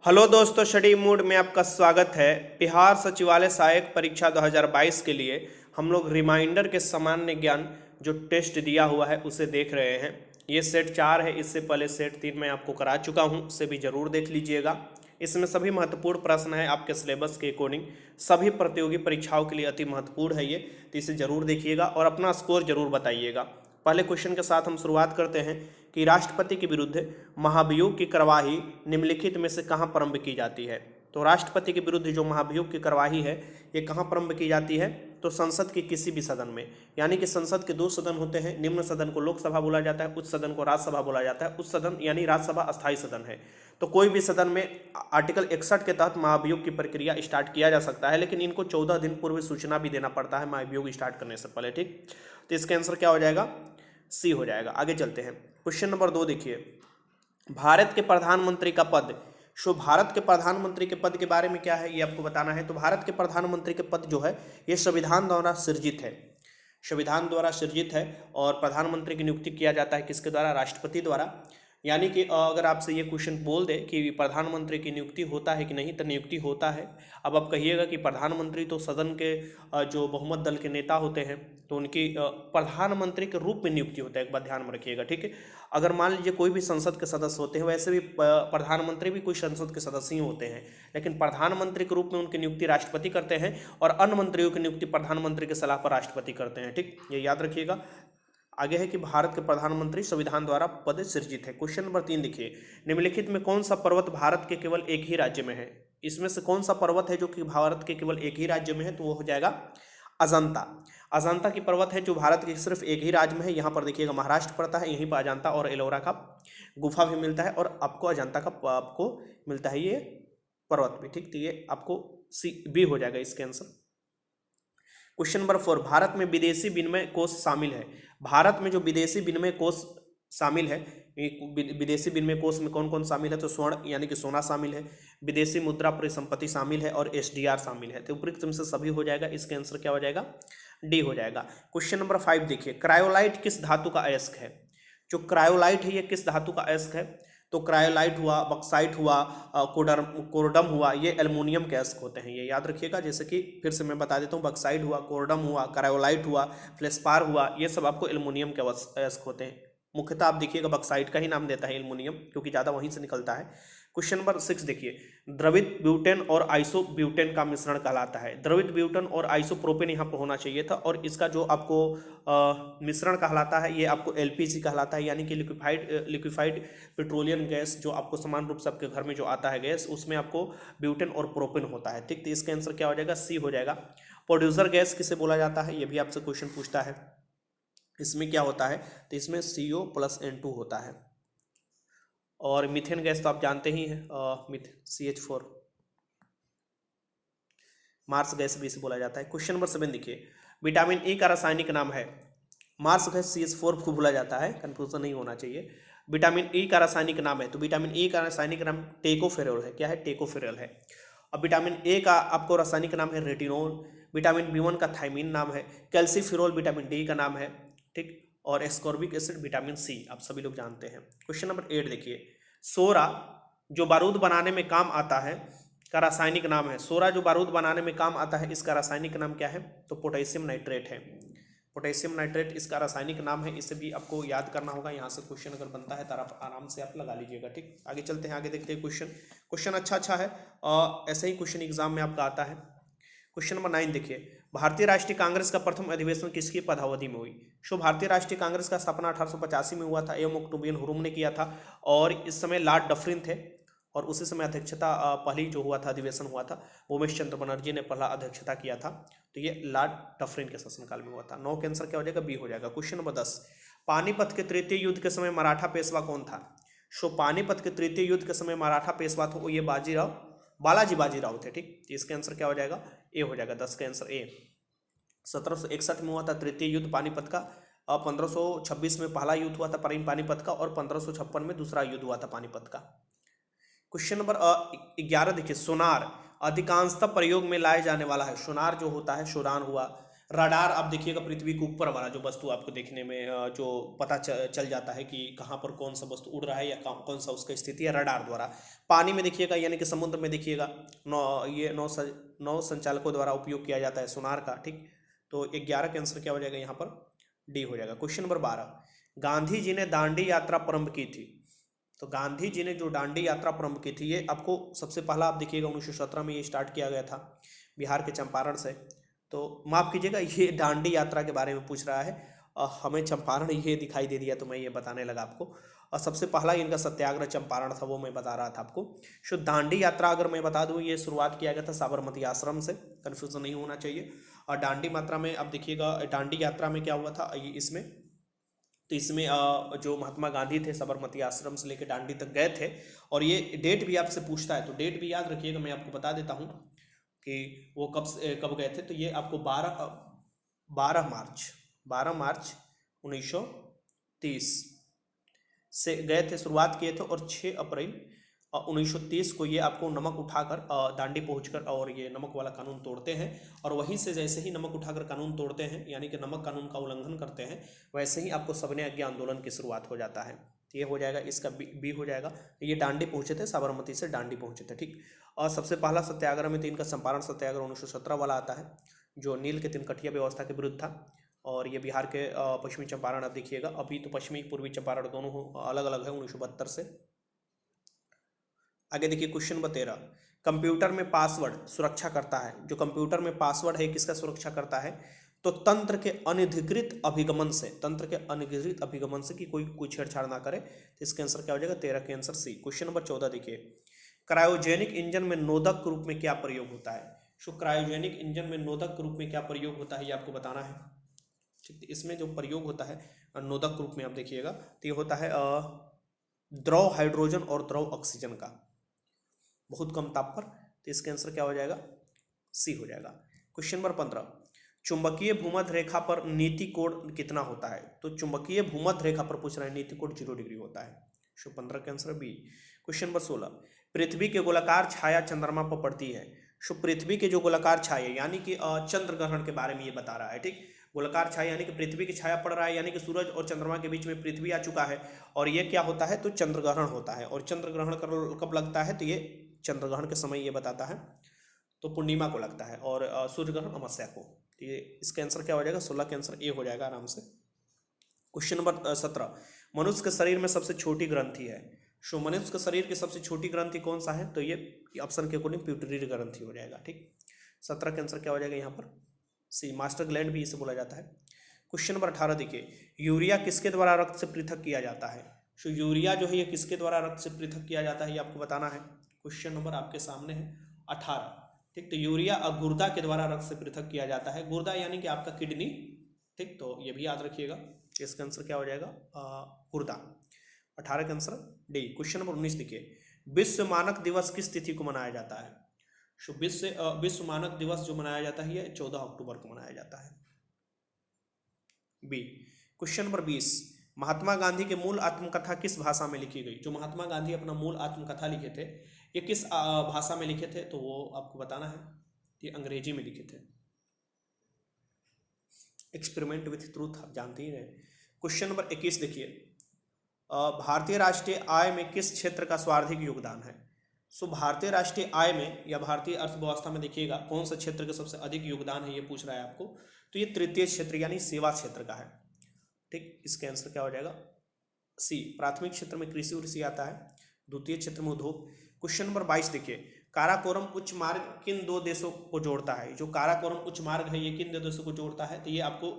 Hello दोस्तों, study mood में आपका स्वागत है। बिहार सचिवालय सहायक परीक्षा 2022 के लिए हम लोग रिमाइंडर के सामान्य ज्ञान जो टेस्ट दिया हुआ है उसे देख रहे हैं। ये सेट 4 है, इससे पहले सेट 3 मैं आपको करा चुका हूँ, उसे भी ज़रूर देख लीजिएगा। इसमें सभी महत्वपूर्ण प्रश्न है आपके सिलेबस के अकॉर्डिंग, सभी प्रतियोगी परीक्षाओं के लिए अति महत्वपूर्ण है ये, तो इसे ज़रूर देखिएगा और अपना स्कोर जरूर बताइएगा। पहले क्वेश्चन के साथ हम शुरुआत करते हैं कि राष्ट्रपति के विरुद्ध महाभियोग की कार्यवाही निम्नलिखित में से कहाँ प्रारंभ की जाती है। तो राष्ट्रपति के विरुद्ध जो महाभियोग की कार्यवाही है ये कहाँ प्रारंभ की जाती है, तो संसद के किसी भी सदन में। यानी कि संसद के 2 सदन होते हैं, निम्न सदन को लोकसभा बोला जाता है, उच्च सदन को राज्यसभा बोला जाता है। उच्च सदन यानी राज्यसभा अस्थायी सदन है, तो कोई भी सदन में आर्टिकल 61 के तहत महाभियोग की प्रक्रिया स्टार्ट किया जा सकता है, लेकिन इनको 14 दिन पूर्व सूचना भी देना पड़ता है महाभियोग स्टार्ट करने से पहले। ठीक, तो इसका आंसर क्या हो जाएगा, सी हो जाएगा। आगे चलते हैं, क्वेश्चन नंबर 2 देखिए, भारत के प्रधानमंत्री का पद। भारत के प्रधानमंत्री के पद के बारे में क्या है ये आपको बताना है। तो भारत के प्रधानमंत्री के पद जो है ये संविधान द्वारा सृजित है, संविधान द्वारा सृजित है। और प्रधानमंत्री की नियुक्ति किया जाता है किसके द्वारा, राष्ट्रपति द्वारा। यानी कि अगर आपसे ये क्वेश्चन बोल दे कि प्रधानमंत्री की नियुक्ति होता है कि नहीं, तो नियुक्ति होता है। अब आप कहिएगा कि प्रधानमंत्री तो सदन के जो बहुमत दल के नेता होते हैं तो उनकी प्रधानमंत्री के रूप में नियुक्ति होता है, एक बात ध्यान में रखिएगा। ठीक है, अगर मान लीजिए कोई भी संसद के सदस्य होते हैं, वैसे भी प्रधानमंत्री भी कोई संसद के सदस्य ही होते हैं, लेकिन प्रधानमंत्री के रूप में उनकी नियुक्ति राष्ट्रपति करते हैं और अन्य मंत्रियों की नियुक्ति प्रधानमंत्री की सलाह पर राष्ट्रपति करते हैं। ठीक, ये याद रखिएगा। आगे है कि भारत के प्रधानमंत्री संविधान द्वारा पद सृजित है। क्वेश्चन नंबर 3 देखिए, निम्नलिखित में कौन सा पर्वत भारत के केवल एक ही राज्य में है। इसमें से कौन सा पर्वत है जो कि भारत के केवल एक ही राज्य में है, तो वो हो जाएगा अजंता। अजंता की पर्वत है जो भारत के सिर्फ एक ही राज्य में है। यहाँ पर देखिएगा महाराष्ट्र पड़ता है, यहीं पर अजंता और एलोरा का गुफा भी मिलता है और आपको अजंता का आपको मिलता है ये पर्वत भी। ठीक, तो ये आपको सी बी हो जाएगा इसके आंसर। क्वेश्चन नंबर 4, भारत में विदेशी विनिमय कोष शामिल है। भारत में जो विदेशी विनिमय कोष शामिल है, विदेशी विनिमय कोष में कौन कौन शामिल है, तो स्वर्ण यानी कि सोना शामिल है, विदेशी मुद्रा परिसंपत्ति शामिल है और एसडीआर शामिल है। तो उपरोक्त में से सभी हो जाएगा, इसका आंसर क्या हो जाएगा, डी हो जाएगा। क्वेश्चन नंबर 5 देखिए, क्रायोलाइट किस धातु का अयस्क है। जो क्रायोलाइट है ये किस धातु का अयस्क है, तो क्रायोलाइट हुआ, बक्साइट हुआ, कोरडम हुआ, ये एल्युमिनियम के अयस्क होते हैं, ये याद रखिएगा। जैसे कि फिर से मैं बता देता हूँ, बक्साइट हुआ, कोरडम हुआ, क्रायोलाइट हुआ, फ्लेस्पार हुआ, ये सब आपको एल्युमिनियम के अयस्क होते हैं। मुख्यतः आप देखिएगा बक्साइट का ही नाम देता है एल्युमिनियम, क्योंकि ज़्यादा वहीं से निकलता है। क्वेश्चन नंबर 6 देखिए, द्रवित ब्यूटेन और आइसोब्यूटेन का मिश्रण कहलाता है। द्रवित ब्यूटेन और आइसोप्रोपेन यहाँ पर होना चाहिए था, और इसका जो आपको मिश्रण कहलाता है ये आपको एलपीजी कहलाता है, यानी कि लिक्विफाइड पेट्रोलियम गैस, जो आपको समान रूप से आपके घर में जो आता है गैस, उसमें आपको ब्यूटेन और प्रोपेन होता है। ठीक, तो इसका आंसर क्या हो जाएगा, सी हो जाएगा। प्रोड्यूसर गैस किसे बोला जाता है, ये भी आपसे क्वेश्चन पूछता है। इसमें क्या होता है, तो इसमें CO+N2 होता है। और मीथेन गैस तो आप जानते ही हैं, CH4, मार्स गैस भी इसे बोला जाता है। क्वेश्चन नंबर 7 देखिए, विटामिन ए का रासायनिक नाम है। मार्स गैस CH4 को बोला जाता है, कंफ्यूजन नहीं होना चाहिए। विटामिन ए का रासायनिक नाम है, तो विटामिन ए का रासायनिक नाम टेकोफेरोल है। क्या है, टेकोफेरोल है। अब विटामिन ए का आपको रासायनिक नाम है रेटिनोल। विटामिन B1 का थायमिन नाम है। कैल्सीफेरोल विटामिन डी का नाम है। ठीक, और एस्कॉर्बिक एसिड विटामिन सी, आप सभी लोग जानते हैं। क्वेश्चन नंबर 8 देखिए, सोरा जो बारूद बनाने में काम आता है का रासायनिक नाम है। सोरा जो बारूद बनाने में काम आता है, इसका रासायनिक नाम क्या है, तो पोटेशियम नाइट्रेट है। पोटेशियम नाइट्रेट इसका रासायनिक नाम है, इसे भी आपको याद करना होगा। यहाँ से क्वेश्चन अगर बनता है तो आप आराम से आप लगा लीजिएगा। ठीक, आगे चलते हैं, आगे देखते हैं क्वेश्चन अच्छा है, और ऐसे ही क्वेश्चन एग्जाम में आपका आता है। क्वेश्चन नंबर 9 देखिए, भारतीय राष्ट्रीय कांग्रेस का प्रथम अधिवेशन किसकी पदावधि में हुई। भारतीय राष्ट्रीय कांग्रेस का स्थापना 1885 में हुआ था, एवं ऑक्टोबियन हुरुम ने किया था, और इस समय लॉर्ड डफरिन थे, और उसी समय अध्यक्षता पहली जो हुआ था अधिवेशन हुआ था, उमेश चंद्र बनर्जी ने पहला अध्यक्षता किया था। तो ये लॉर्ड डफरिन के शासनकाल में हुआ था। 9 के आंसर क्या हो जाएगा, बी हो जाएगा। क्वेश्चन नंबर 10, पानीपत के तृतीय युद्ध के समय मराठा पेशवा कौन था। पानीपत के तृतीय युद्ध के समय मराठा पेशवा था, ये बालाजी बाजीराव थे। ठीक, तो इसका आंसर क्या हो जाएगा, ए हो जाएगा। 10 का आंसर ए। 1761 में हुआ था तृतीय युद्ध पानीपत का, 1526 में पहला युद्ध हुआ था पानीपत का, और 1556 में दूसरा युद्ध हुआ था पानीपत का। क्वेश्चन नंबर 11 देखिए, सोनार अधिकांशतः प्रयोग में लाए जाने वाला है। सोनार जो होता है, सोरान हुआ, रडार आप देखिएगा पृथ्वी के ऊपर वाला जो वस्तु आपको देखने में जो पता चल जाता है कि कहाँ पर कौन सा वस्तु उड़ रहा है या कौन सा उसका स्थिति है, रडार द्वारा। पानी में देखिएगा यानी कि समुद्र में देखिएगा नौ संचालकों द्वारा उपयोग किया जाता है सोनार का, ठीक। तो 11 का आंसर क्या हो जाएगा यहाँ पर, डी हो जाएगा। क्वेश्चन नंबर 12, गांधी जी ने दांडी यात्रा प्रारंभ की थी। तो गांधी जी ने जो दांडी यात्रा प्रारंभ की थी, ये आपको सबसे पहला आप देखिएगा 1917 में ये स्टार्ट किया गया था बिहार के चंपारण से। तो माफ़ कीजिएगा, ये दांडी यात्रा के बारे में पूछ रहा है, हमें चंपारण ये दिखाई दे दिया तो मैं ये बताने लगा आपको। और सबसे पहला इनका सत्याग्रह चंपारण था, वो मैं बता रहा था आपको। सो दांडी यात्रा अगर मैं बता दूं, ये शुरुआत किया गया था साबरमती आश्रम से, कन्फ्यूजन नहीं होना चाहिए। और दांडी मात्रा में अब देखिएगा दांडी यात्रा में क्या हुआ था इसमें, तो इसमें जो महात्मा गांधी थे साबरमती आश्रम से लेकर दांडी तक गए थे। और ये डेट भी आपसे पूछता है, तो डेट भी याद रखिएगा, मैं आपको बता देता हूँ कि वो कब गए थे। तो ये आपको 12 मार्च 1930 से गए थे, शुरुआत किए थे। और 6 अप्रैल 1930 को ये आपको नमक उठाकर दांडी पहुंचकर और ये नमक वाला कानून तोड़ते हैं। और वहीं से जैसे ही नमक उठाकर कानून तोड़ते हैं, यानी कि नमक कानून का उल्लंघन करते हैं, वैसे ही आपको सविनय अवज्ञा आंदोलन की शुरुआत हो जाता है। ये हो जाएगा, इसका बी हो जाएगा। ये दांडी पहुंचे थे, साबरमती से दांडी पहुंचे थे, ठीक। और सबसे पहला सत्याग्रह में तो इनका चंपारण सत्याग्रह 1917 वाला आता है, जो नील के तिनकठिया व्यवस्था के विरुद्ध था। और ये बिहार के पश्चिमी चंपारण आप देखिएगा, अभी तो पश्चिमी पूर्वी चंपारण दोनों अलग अलग है 1972 से। आगे देखिए क्वेश्चन नंबर 13, कंप्यूटर में पासवर्ड सुरक्षा करता है। जो कंप्यूटर में पासवर्ड है किसका सुरक्षा करता है, तो तंत्र के अनधिकृत अभिगमन से, तंत्र के अनधिकृत अभिगमन से कि कोई छेड़छाड़ ना करे। तो इसका आंसर क्या हो जाएगा, 13 के आंसर सी। क्वेश्चन नंबर 14 देखिए, क्रायोजेनिक इंजन में नोदक के रूप में क्या प्रयोग होता है। सो क्रायोजेनिक इंजन में नोदक के रूप में क्या प्रयोग होता है, ये आपको बताना है, ठीक। इसमें जो प्रयोग होता है नोदक के रूप में आप देखिएगा, तो ये होता है द्रव हाइड्रोजन और द्रव ऑक्सीजन का, बहुत कम ताप पर। तो इसका आंसर क्या हो जाएगा, सी हो जाएगा। क्वेश्चन नंबर 15, चुंबकीय भूमध्य रेखा पर नीति कोण कितना होता है। तो चुंबकीय भूमध्य रेखा पर पूछ रहा है, नीति कोण 0 डिग्री होता है। सो 15 का आंसर बी। क्वेश्चन नंबर 16, पृथ्वी के गोलाकार छाया चंद्रमा पर पड़ती है। सो पृथ्वी के जो गोलाकार छाया यानी कि चंद्र ग्रहण के बारे में ये बता रहा है, ठीक। गोलाकार छाया यानी कि पृथ्वी की छाया पड़ रहा है, यानी कि सूरज और चंद्रमा के बीच में पृथ्वी आ चुका है, और ये क्या होता है, तो चंद्र ग्रहण होता है। और चंद्र ग्रहण कब लगता है, तो ये चंद्र ग्रहण के समय ये बताता है, तो पूर्णिमा को लगता है, और सूर्य ग्रहण अमावस्या को। तो ये इसका आंसर क्या हो जाएगा, 16 का आंसर ए हो जाएगा आराम से। क्वेश्चन नंबर 17, मनुष्य के शरीर में सबसे छोटी ग्रंथि है। सो मनुष्य के शरीर की सबसे छोटी ग्रंथि कौन सा है, तो ये ऑप्शन के अकॉर्डिंग प्यूटरी ग्रंथि हो जाएगा, ठीक। 17 का आंसर क्या हो जाएगा यहाँ पर, सी। मास्टर ग्लैंड भी इसे बोला जाता है। क्वेश्चन नंबर 18 देखिए, यूरिया किसके द्वारा रक्त से पृथक किया जाता है। सो यूरिया जो है ये किसके द्वारा रक्त से पृथक किया जाता है, ये आपको बताना है। क्वेश्चन नंबर आपके सामने है 18, ठीक। तो यूरिया गुर्दा के द्वारा रक्त से पृथक किया जाता है, गुर्दा यानी कि आपका किडनी, ठीक। तो ये भी याद रखिएगा, इसका आंसर क्या हो जाएगा, गुर्दा। 18 का आंसर डी। क्वेश्चन नंबर 19 देखिए, विश्व मानक दिवस किस तिथि को मनाया जाता है। सो विश्व मानक दिवस जो मनाया जाता है ये 14 अक्टूबर को मनाया जाता है, B. Question number 20, Mahatma Gandhi के मूल आत्मकथा किस भाषा में लिखी गई। जो महात्मा गांधी अपना मूल आत्मकथा लिखे थे, ये किस भाषा में लिखे थे, तो वो आपको बताना है। ये अंग्रेजी में लिखे थे, एक्सपेरिमेंट विथ ट्रूथ आप जानते ही रहे। क्वेश्चन नंबर 21 देखिए, भारतीय राष्ट्रीय आय में किस क्षेत्र का सर्वाधिक योगदान है। सो भारतीय राष्ट्रीय आय में या भारतीय अर्थव्यवस्था में देखिएगा कौन सा क्षेत्र का सबसे अधिक योगदान है, ये पूछ रहा है आपको। तो ये तृतीय क्षेत्र यानी सेवा क्षेत्र का है, ठीक। इसका आंसर क्या हो जाएगा, सी। प्राथमिक क्षेत्र में कृषि उर्षि आता है, द्वितीय क्षेत्र में उद्योग। क्वेश्चन नंबर 22 देखिए, काराकोरम उच्च मार्ग किन दो देशों को जोड़ता है। जो काराकोरम उच्च मार्ग है ये किन दो देशों को जोड़ता है, तो ये आपको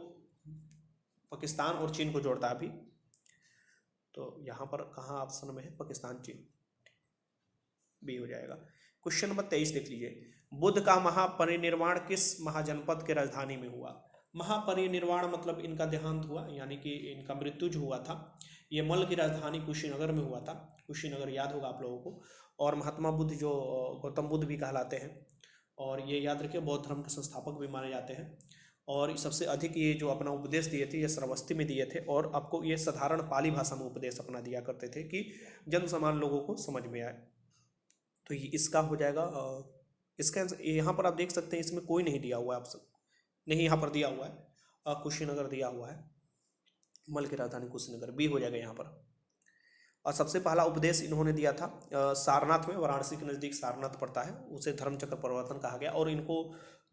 पाकिस्तान और चीन को जोड़ता है अभी। तो यहाँ पर कहाँ ऑप्शन में है, पाकिस्तान चीन, बी हो जाएगा। क्वेश्चन नंबर 23 देख लीजिए, बुद्ध का महापरिनिर्वाण किस महाजनपद के राजधानी में हुआ। महापरिनिर्वाण मतलब इनका देहांत हुआ, यानी कि इनका मृत्यु जो हुआ था, ये मल्ल की राजधानी कुशीनगर में हुआ था। कुशीनगर याद होगा आप लोगों को। और महात्मा बुद्ध जो गौतम बुद्ध भी कहलाते हैं, और ये याद रखिए बौद्ध धर्म के संस्थापक भी माने जाते हैं। और सबसे अधिक ये जो अपना उपदेश दिए थे ये श्रावस्ती में दिए थे, और आपको ये साधारण पाली भाषा में उपदेश अपना दिया करते थे कि जन सामान्य लोगों को समझ में आए। तो ये इसका हो जाएगा, इसका यहाँ पर आप देख सकते हैं इसमें कोई नहीं दिया हुआ है ऑप्शन, नहीं, यहाँ पर दिया हुआ है, कुशीनगर दिया हुआ है, मल की राजधानी कुशीनगर, बी हो जाएगा यहाँ पर। और सबसे पहला उपदेश इन्होंने दिया था सारनाथ में, वाराणसी के नज़दीक सारनाथ पड़ता है, उसे धर्मचक्र प्रवर्तन कहा गया, और इनको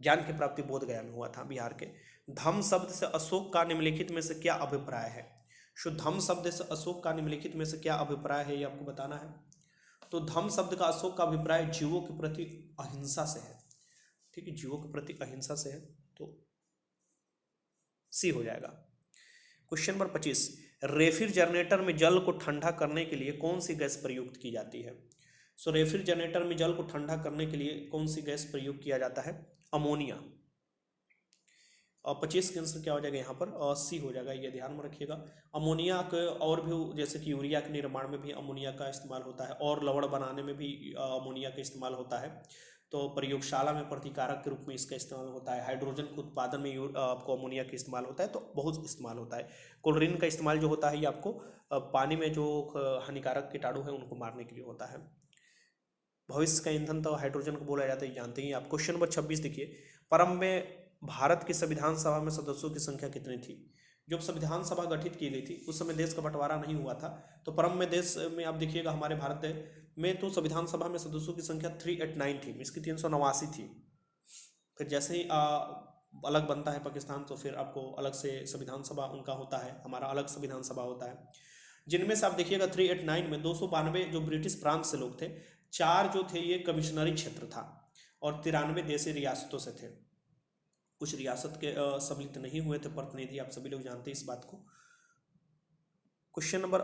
ज्ञान की प्राप्ति बोधगया में हुआ था, बिहार के। धम्म शब्द से अशोक का निम्नलिखित में से क्या अभिप्राय है? धम्म शब्द से अशोक का निम्नलिखित में से क्या अभिप्राय है, ये आपको बताना है। तो धम्म शब्द का अशोक का अभिप्राय जीवों के प्रति अहिंसा से है, ठीक है, जीवों के प्रति अहिंसा से है, तो सी हो जाएगा। क्वेश्चन नंबर 25, रेफ्रिजरेटर में जल को ठंडा करने के लिए कौन सी गैस प्रयुक्त की जाती है? रेफ्रिजरेटर में जल को ठंडा करने के लिए कौन सी गैस प्रयोग किया जाता है? अमोनिया। और 25 का आंसर क्या हो जाएगा यहाँ पर? सी हो जाएगा, ये ध्यान में रखिएगा। अमोनिया के और भी, जैसे कि यूरिया के निर्माण में भी अमोनिया का इस्तेमाल होता है, और लवण बनाने में भी अमोनिया का इस्तेमाल होता है। तो प्रयोगशाला में प्रतिकारक के रूप में इसका इस्तेमाल होता है। हाइड्रोजन के उत्पादन में आपको अमोनिया का इस्तेमाल होता है, तो बहुत इस्तेमाल होता है। क्लोरीन का इस्तेमाल जो होता है ये आपको पानी में जो हानिकारक कीटाणु है उनको मारने के लिए होता है। भविष्य का ईंधन तो हाइड्रोजन को बोला जाता है, जानते ही आप। क्वेश्चन नंबर 26 देखिए, प्रारंभ में भारत की संविधान सभा में सदस्यों की संख्या कितनी थी? जब संविधान सभा गठित की गई थी उस समय देश का बंटवारा नहीं हुआ था, तो प्रारंभ में देश में आप देखिएगा हमारे भारत में तो संविधान सभा में सदस्यों की संख्या 389 थी, इसकी 389 थी। फिर जैसे ही अलग बनता है पाकिस्तान, तो फिर आपको अलग से संविधान सभा उनका होता है, हमारा अलग संविधान सभा होता है, जिनमें से आप देखिएगा 389 में 292 जो ब्रिटिश प्रांत से लोग थे, 4 जो थे ये कमिश्नरी क्षेत्र था, और 93 देशी रियासतों से थे। कुछ रियासत के सम्मिलित नहीं हुए थे प्रतिनिधि, आप सभी लोग जानते हैं इस बात को। क्वेश्चन नंबर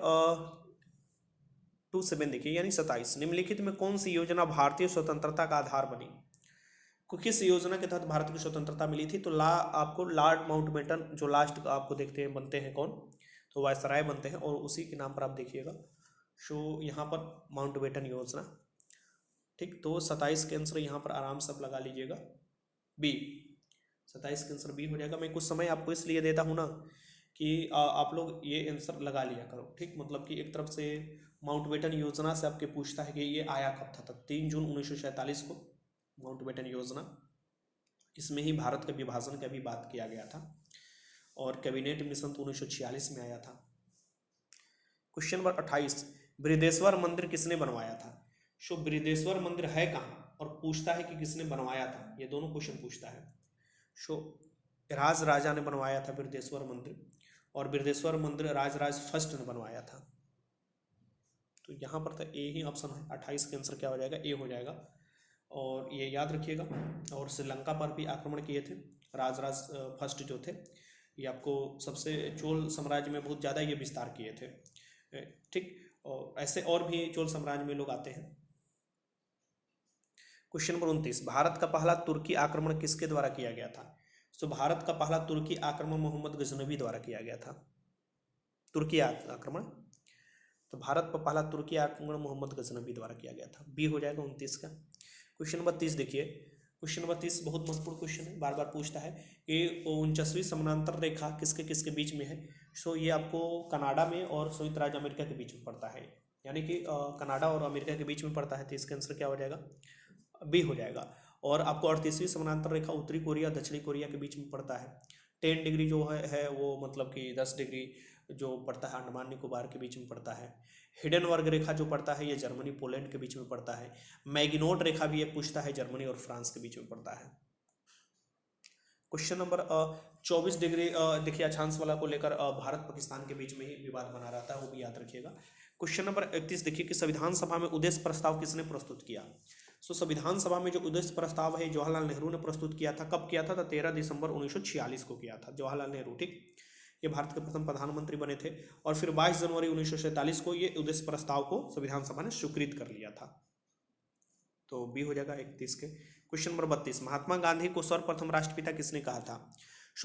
27 देखिए, यानी 27, निम्नलिखित में कौन सी योजना भारतीय स्वतंत्रता का आधार बनी? किस योजना के तहत भारत की स्वतंत्रता मिली थी? तो आपको लॉर्ड माउंटबेटन, जो लास्ट आपको देखते हैं बनते हैं कौन, तो वायसराय बनते हैं, और उसी के नाम पर आप देखिएगा। यहाँ पर माउंटबेटन योजना, ठीक। तो 27 के आंसर यहाँ पर आराम से आप लगा लीजिएगा, बी। 27 का आंसर बी हो जाएगा। मैं कुछ समय आपको इसलिए देता हूँ ना कि आप लोग ये आंसर लगा लिया करो, ठीक। मतलब कि एक तरफ से माउंटबेटन योजना से आपके पूछता है कि ये आया कब था, तब 3 जून 1947 को माउंटबेटन योजना, इसमें ही भारत के विभाजन की भी बात किया गया था, और कैबिनेट मिशन तो 1946 में आया था। क्वेश्चन नंबर 28, बृहदेश्वर मंदिर किसने बनवाया था? बृहदेश्वर मंदिर है कहाँ, और पूछता है कि किसने बनवाया था, ये दोनों क्वेश्चन पूछता है। राज राजा ने बनवाया था बृहदेश्वर मंदिर, और बृहदेश्वर मंदिर राजराज फर्स्ट ने बनवाया था। तो यहाँ पर तो ए ही ऑप्शन है, 28 का आंसर क्या हो जाएगा? ए हो जाएगा, और ये याद रखिएगा। और श्रीलंका पर भी आक्रमण किए थे राजराज फर्स्ट जो थे, ये आपको सबसे चोल साम्राज्य में बहुत ज़्यादा ये विस्तार किए थे, ठीक। और ऐसे और भी चोल साम्राज्य में लोग आते हैं। क्वेश्चन नंबर 29, भारत का पहला तुर्की आक्रमण किसके द्वारा किया गया था? भारत का पहला तुर्की आक्रमण मोहम्मद गजनवी द्वारा किया गया था, तुर्की आक्रमण। तो भारत पर पहला तुर्की आक्रमण मोहम्मद गजनवी द्वारा किया गया था, बी हो जाएगा 29 का। क्वेश्चन नंबर 30 देखिए, क्वेश्चन नंबर 30 बहुत महत्वपूर्ण क्वेश्चन है, बार बार पूछता है कि 49वीं समानांतर रेखा किसके किसके बीच में है? ये आपको कनाडा में और संयुक्त राज्य अमेरिका के बीच में पड़ता है, यानी कि कनाडा और अमेरिका के बीच में पड़ता है, तो इसका आंसर क्या हो जाएगा? बी हो जाएगा। और आपको 38वीं समानांतर रेखा उत्तरी कोरिया दक्षिणी कोरिया के बीच में पड़ता है। 10 डिग्री जो है वो मतलब कि 10 डिग्री जो पड़ता है अंडमान निकोबार के बीच में पड़ता है। हिडन वर्ग रेखा जो पड़ता है ये जर्मनी पोलैंड के बीच में पड़ता है। मैगिनोट रेखा भी ये पूछता है, जर्मनी और फ्रांस के बीच में पड़ता है। क्वेश्चन नंबर 24 डिग्री देखिए अक्षांश वाला को लेकर भारत पाकिस्तान के बीच में ही विवाद बना रहता है, वो भी याद रखिएगा। क्वेश्चन नंबर 31 देखिए कि संविधान सभा में उद्देश्य प्रस्ताव किसने प्रस्तुत किया? संविधान सभा में जो उद्देश्य प्रस्ताव है जवाहरलाल नेहरू ने प्रस्तुत किया था। कब किया था? तो 13 दिसंबर 1946 को किया था जवाहरलाल नेहरू, ठीक। ये भारत के प्रथम प्रधानमंत्री बने थे, और फिर 22 जनवरी 1947 को ये उद्देश्य प्रस्ताव को संविधान सभा ने स्वीकृत कर लिया था। तो बी हो जाएगा 31 के। क्वेश्चन नंबर 32, महात्मा गांधी को सर्वप्रथम राष्ट्रपिता किसने कहा था?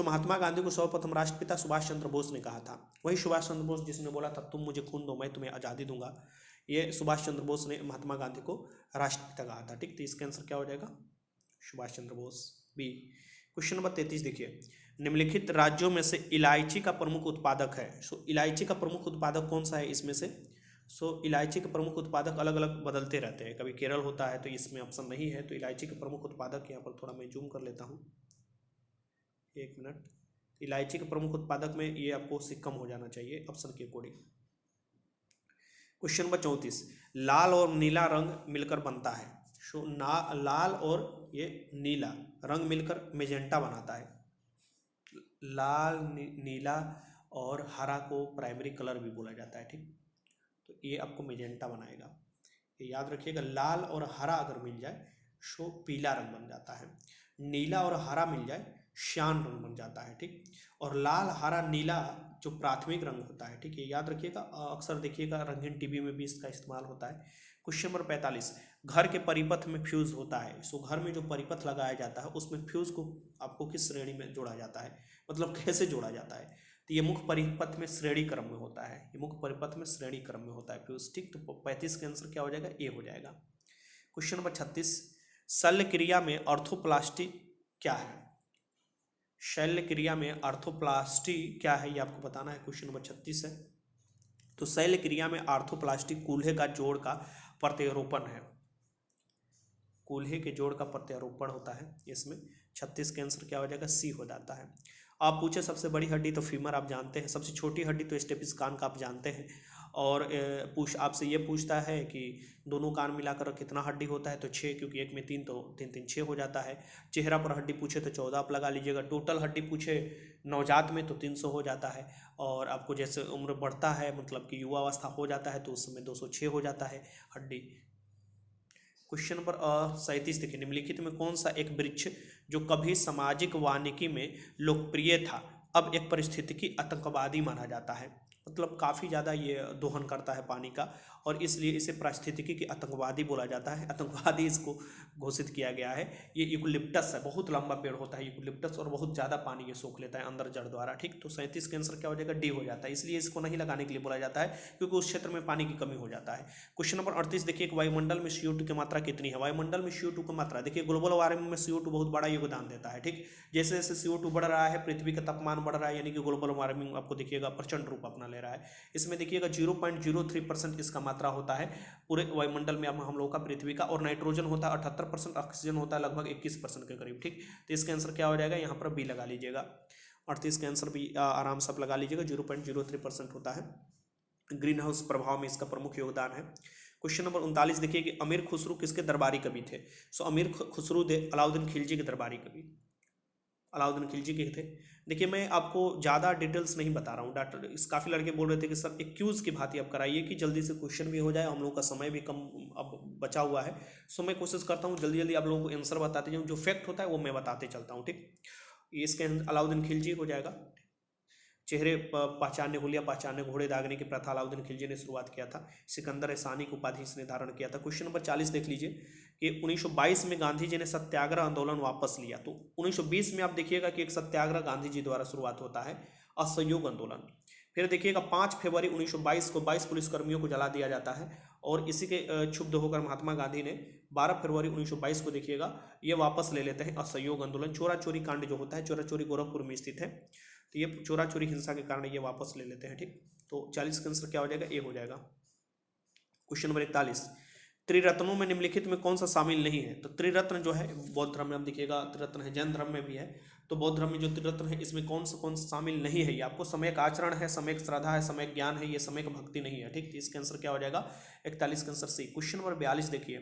महात्मा गांधी को सर्वप्रथम राष्ट्रपिता सुभाष चंद्र बोस ने कहा था। वही सुभाष चंद्र बोस जिसने बोला था तुम मुझे खून दो मैं तुम्हें आज़ादी दूंगा, ये सुभाष चंद्र बोस ने महात्मा गांधी को राष्ट्रपिता कहा था, ठीक। तो इसका आंसर क्या हो जाएगा? Subhash Chandra Bose, B. Question number 33 देखिए, निम्नलिखित राज्यों में से इलायची का प्रमुख उत्पादक है। इलायची का प्रमुख उत्पादक कौन सा है इसमें से? इलायची के प्रमुख उत्पादक अलग अलग बदलते रहते हैं, कभी केरल होता है तो इसमें ऑप्शन नहीं है। तो इलायची के प्रमुख उत्पादक यहाँ पर थोड़ा मैं जूम कर लेता हूँ, एक मिनट, इलायची के प्रमुख उत्पादक में ये आपको सिक्किम हो जाना चाहिए ऑप्शन के अकॉर्डिंग। क्वेश्चन नंबर 34, लाल और नीला रंग मिलकर बनता है। लाल और ये नीला रंग मिलकर मेजेंटा बनाता है। लाल नीला और हरा को प्राइमरी कलर भी बोला जाता है, ठीक। तो ये आपको मेजेंटा बनाएगा, ये याद रखिएगा। लाल और हरा अगर मिल जाए सो पीला रंग बन जाता है। नीला और हरा मिल जाए श्यान रंग बन जाता है, ठीक। और लाल हरा नीला जो प्राथमिक रंग होता है, ठीक है, याद रखिएगा। अक्सर देखिएगा रंगीन टीवी में भी इसका इस्तेमाल होता है। क्वेश्चन नंबर 45, घर के परिपथ में फ्यूज होता है। सो घर में जो परिपथ लगाया जाता है उसमें फ्यूज को आपको किस श्रेणी में जोड़ा जाता है, मतलब कैसे जोड़ा जाता है। तो ये मुख्य परिपथ में श्रेणी क्रम में होता है, ये मुख्य परिपथ में श्रेणी क्रम में होता है फ्यूज, ठीक। तो 35 का आंसर क्या हो जाएगा, ए हो जाएगा। क्वेश्चन नंबर 36, शल्य क्रिया में ऑर्थोप्लास्टी क्या है। शल्य क्रिया में ऑर्थोप्लास्टी क्या है ये आपको बताना है। क्वेश्चन नंबर 36 है। तो शल्य क्रिया में ऑर्थोप्लास्टी कूल्हे का जोड़ का प्रत्यारोपण है, कूल्हे के जोड़ का प्रत्यारोपण होता है इसमें। 36 का आंसर क्या हो जाएगा, सी हो जाता है। आप पूछे सबसे बड़ी हड्डी तो फीमर आप जानते हैं, सबसे छोटी हड्डी तो स्टेपिस कान का आप जानते हैं। और आपसे ये पूछता है कि दोनों कान मिलाकर कितना हड्डी होता है, तो 6, क्योंकि एक में 3 तो 3 3 6 हो जाता है। चेहरा पर हड्डी पूछे तो 14 आप लगा लीजिएगा। टोटल हड्डी पूछे नवजात में तो 300 हो जाता है। और आपको जैसे उम्र बढ़ता है, मतलब कि युवा अवस्था हो जाता है, तो उस समय 206 हो जाता है हड्डी। क्वेश्चन नंबर 37 देखिए, निम्नलिखित में कौन सा एक वृक्ष जो कभी सामाजिक वानिकी में लोकप्रिय था अब एक पारिस्थितिकी आतंकवादी माना जाता है। मतलब काफ़ी ज़्यादा ये दोहन करता है पानी का, और इसलिए इसे पारिस्थितिकी की आतंकवादी बोला जाता है, आतंकवादी इसको घोषित किया गया है। ये यूकलिप्टस है, बहुत लंबा पेड़ होता है यूकलिप्टस, और बहुत ज़्यादा पानी ये सोख लेता है अंदर जड़ द्वारा, ठीक। तो 37 का आंसर क्या हो जाएगा, डी हो जाता है। इसलिए इसको नहीं लगाने के लिए बोला जाता है, क्योंकि उस क्षेत्र में पानी की कमी हो जाता है। क्वेश्चन नंबर 38 देखिए, वायुमंडल में CO2 की मात्रा कितनी है। वायुमंडल में CO2 की मात्रा देखिए, ग्लोबल वार्मिंग में CO2 बहुत बड़ा योगदान देता है, ठीक। जैसे जैसे CO2 बढ़ रहा है, पृथ्वी का तापमान बढ़ रहा है, यानी कि ग्लोबल वार्मिंग आपको देखिएगा प्रचंड रूप अपना ले रहा है। इसमें देखिएगा 0.03% इसका मात्रा होता है पूरे वायुमंडल में हम लोगों का पृथ्वी का। और नाइट्रोजन होता है 78%, ऑक्सीजन होता है लगभग 21% के करीब, ठीक। तो इसका आंसर क्या हो जाएगा, यहाँ पर बी लगा लीजिएगा। 38 का आंसर भी आराम से आप लगा लीजिएगा, 0.03% होता है। ग्रीन हाउस प्रभाव में इसका प्रमुख योगदान है। क्वेश्चन नंबर 39 देखिए कि अमीर खुसरू किसके दरबारी कवि थे। सो अमीर खुसरू अलाउद्दीन खिलजी के दरबारी कवि, अलाउद्दीन खिलजी के थे। देखिए मैं आपको ज़्यादा डिटेल्स नहीं बता रहा हूँ, काफ़ी लड़के बोल रहे थे कि सर एक क्यूज़ की भांति आप कराइए कि जल्दी से क्वेश्चन भी हो जाए, हम लोग का समय भी कम अब बचा हुआ है। सो मैं कोशिश करता हूँ जल्दी जल्दी आप लोगों को आंसर बताते जाऊँ, जो फैक्ट होता है वो मैं बताते चलता हूँ, ठीक। इसके अलाउद्दीन खिलजी हो जाएगा। चेहरे पहचानने, हुलिया पहचानने, घोड़े दागने की प्रथा अलाउद्दीन खिलजी ने शुरुआत किया था। सिकंदर एहसानी की उपाधि इसने धारण किया था। क्वेश्चन नंबर 40 देख लीजिए कि 1922 में गांधी जी ने सत्याग्रह आंदोलन वापस लिया। तो 1920 में आप देखिएगा कि एक सत्याग्रह गांधी जी द्वारा शुरुआत होता है, असहयोग आंदोलन। फिर देखिएगा 5 फरवरी 1922 को 22 पुलिसकर्मियों को जला दिया जाता है, और इसी के क्षुब्ध होकर महात्मा गांधी ने 12 फरवरी 1922 को देखिएगा ये वापस ले लेते हैं असहयोग आंदोलन। चोरा चोरी कांड जो होता है, चोरा चोरी गोरखपुर में स्थित है, तो ये चोरा चोरी हिंसा के कारण ये वापस ले लेते हैं, ठीक। तो 40 का आंसर क्या हो जाएगा, ए हो जाएगा। क्वेश्चन नंबर 41, त्रिरत्नों में निम्नलिखित में कौन सा शामिल नहीं है। तो त्रिरत्न जो है बौद्ध धर्म में आप देखिएगा त्रिरत्न है, जैन धर्म में भी है। तो बौद्ध धर्म में जो त्रिरत्न है इसमें कौन सा शामिल नहीं है, ये आपको सम्यक आचरण है, सम्यक श्रद्धा है, सम्यक ज्ञान है, ये सम्यक भक्ति नहीं है, ठीक। तो इसका आंसर क्या हो जाएगा, 41 का आंसर सी। क्वेश्चन नंबर 42 देखिए,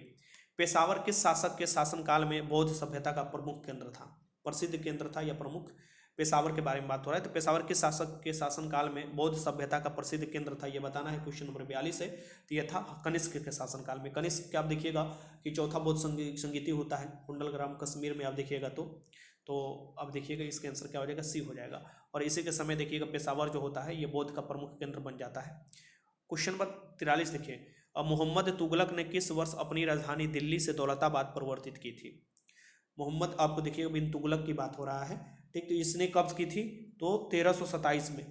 पेशावर किस शासक के शासनकाल में बौद्ध सभ्यता का प्रमुख केंद्र था, प्रसिद्ध केंद्र था या प्रमुख। पेशावर के बारे में बात हो रहा है, तो पेशावर किस शासक के शासनकाल में बौद्ध सभ्यता का प्रसिद्ध केंद्र था, ये बताना है। क्वेश्चन नंबर 42 है, तो यह था कनिष्क के शासनकाल में। कनिष्क के आप देखिएगा कि चौथा बौद्ध संगीति होता है कुंडलग्राम कश्मीर में, आप देखिएगा तो अब देखिएगा इसका आंसर क्या हो जाएगा, सी हो जाएगा। और इसी के समय देखिएगा पेशावर जो होता है ये बौद्ध का प्रमुख केंद्र बन जाता है। क्वेश्चन नंबर 43 देखिए, मोहम्मद तुगलक ने किस वर्ष अपनी राजधानी दिल्ली से दौलताबाद परिवर्तित की थी। मोहम्मद आपको देखिएगा बिन तुगलक की बात हो रहा है, ठीक। तो इसने कब्ज की थी तो 1327 में,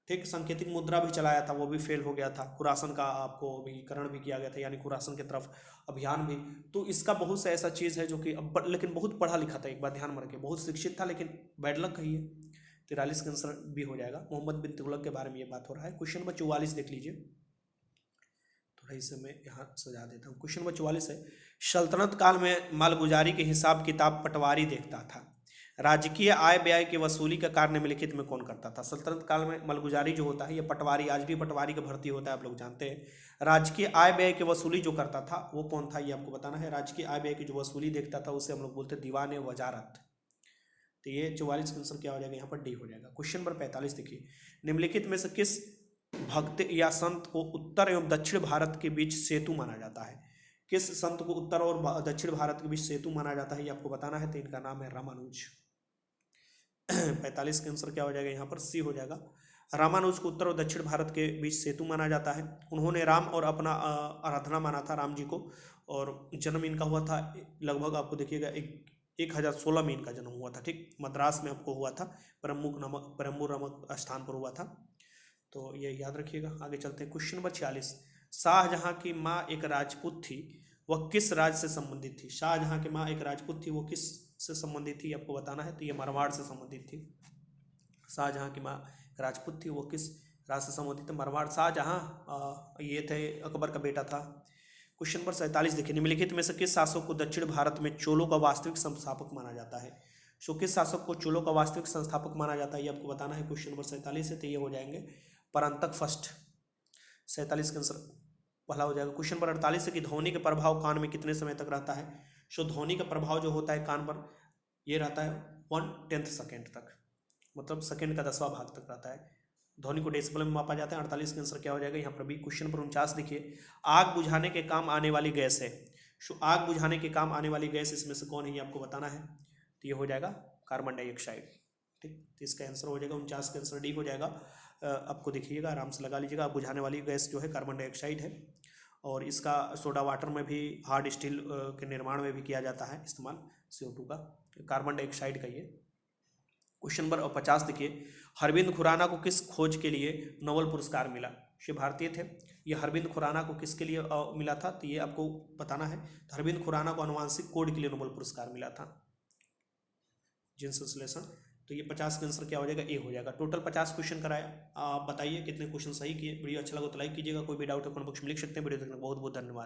ठीक। सांकेतिक मुद्रा भी चलाया था, वो भी फेल हो गया था। खुरासन का आपको विकरण भी किया गया था, यानी खुरासन की तरफ अभियान भी। तो इसका बहुत सा ऐसा चीज़ है जो कि लेकिन बहुत पढ़ा लिखा था, एक बार ध्यान में रखिए, बहुत शिक्षित था, लेकिन बैड लक कहिए। 43 का आंसर भी हो जाएगा। मोहम्मद बिन तुगलक के बारे में ये बात हो रहा है। क्वेश्चन नंबर 44 देख लीजिए, थोड़ा इसे मैं यहाँ सजा देता हूँ। क्वेश्चन नंबर 44 है, सल्तनत काल में मालगुजारी के हिसाब किताब पटवारी देखता था। राजकीय आय व्यय की वसूली का कार्य निम्नलिखित में कौन करता था? सल्तनत काल में मलगुजारी जो होता है, ये पटवारी, आज भी पटवारी का भर्ती होता है, आप लोग जानते हैं। राजकीय आय व्यय की वसूली जो करता था वो कौन था, ये आपको बताना है। राजकीय आय व्यय की जो वसूली देखता था उसे हम लोग बोलते दीवान वजारत। तो ये 44 का आंसर क्या हो जाएगा यहाँ पर? डी हो जाएगा। क्वेश्चन नंबर 45 देखिए, निम्नलिखित में से किस भक्त या संत को उत्तर एवं दक्षिण भारत के बीच सेतु माना जाता है? किस संत को उत्तर और दक्षिण भारत के बीच सेतु माना जाता है, ये आपको बताना है। तो इनका नाम है रामानुज। 45 का आंसर क्या हो जाएगा यहाँ पर? सी हो जाएगा। रामानुज को उत्तर और दक्षिण भारत के बीच सेतु माना जाता है। उन्होंने राम और अपना आराधना माना था, राम जी को, और जन्म इनका हुआ था लगभग, आपको देखिएगा 1016 में इनका जन्म हुआ था। ठीक, मद्रास में आपको हुआ था, परम्बूर नामक स्थान पर हुआ था। तो ये याद रखिएगा। आगे चलते हैं। क्वेश्चन नंबर 46, शाहजहां की माँ एक राजपूत थी, वह किस राज्य से संबंधित थी? शाहजहां की माँ एक राजपूत थी, वो किस से संबंधित थी, आपको बताना है। तो ये मारवाड़ से संबंधित थी। शाहजहां की माँ राजपूत थी, वो किस राज्य से संबंधित है? मारवाड़। शाहजहां ये थे अकबर का बेटा था। क्वेश्चन नंबर 47 देखिए, निम्नलिखित में से किस शासक को दक्षिण भारत में चोलों का वास्तविक संस्थापक माना जाता है? सो किस शासक को चोलों का वास्तविक संस्थापक माना जाता है, ये आपको बताना है। क्वेश्चन नंबर 47 है, तो ये हो जाएंगे परांतक फर्स्ट। 47 का आंसर पहला हो जाएगा। क्वेश्चन नंबर 48 है कि ध्वनि का प्रभाव कान में कितने समय तक रहता है? सो ध्वनि का प्रभाव जो होता है कान पर, ये रहता है 1/10 सेकेंड तक, मतलब सेकेंड का 10वां भाग तक रहता है। ध्वनि को डेसिबल में मापा जाता है। 48 का आंसर क्या हो जाएगा यहाँ पर भी। क्वेश्चन नंबर 49 देखिए, आग बुझाने के काम आने वाली गैस है। सो आग बुझाने के काम आने वाली गैस इसमें से कौन है, ये आपको बताना है। तो ये हो जाएगा कार्बन डाइऑक्साइड। ठीक, तो इसका आंसर हो जाएगा 49 का आंसर डी हो जाएगा। आपको देखिएगा, आराम से लगा लीजिएगा। बुझाने वाली गैस जो है कार्बन डाइऑक्साइड है, और इसका सोडा वाटर में भी, हार्ड स्टील के निर्माण में भी किया जाता है इस्तेमाल CO2 का, कार्बन डाइऑक्साइड का ये। क्वेश्चन नंबर 50 देखिए, अरविंद खुराना को किस खोज के लिए नोबेल पुरस्कार मिला? ये भारतीय थे। ये अरविंद खुराना को किसके लिए मिला था, तो ये आपको बताना है। तो अरविंद खुराना को आनुवांशिक कोड के लिए नोबेल पुरस्कार मिला था, जीन संश्लेषण। तो ये 50 का आंसर क्या हो जाएगा? ए हो जाएगा। टोटल 50 क्वेश्चन कराया। आप बताइए कितने क्वेश्चन सही किए। वीडियो अच्छा लगा तो लाइक कीजिएगा। कोई भी डाउट है कमेंट बॉक्स में लिख सकते हैं। वीडियो देखने बहुत बहुत धन्यवाद।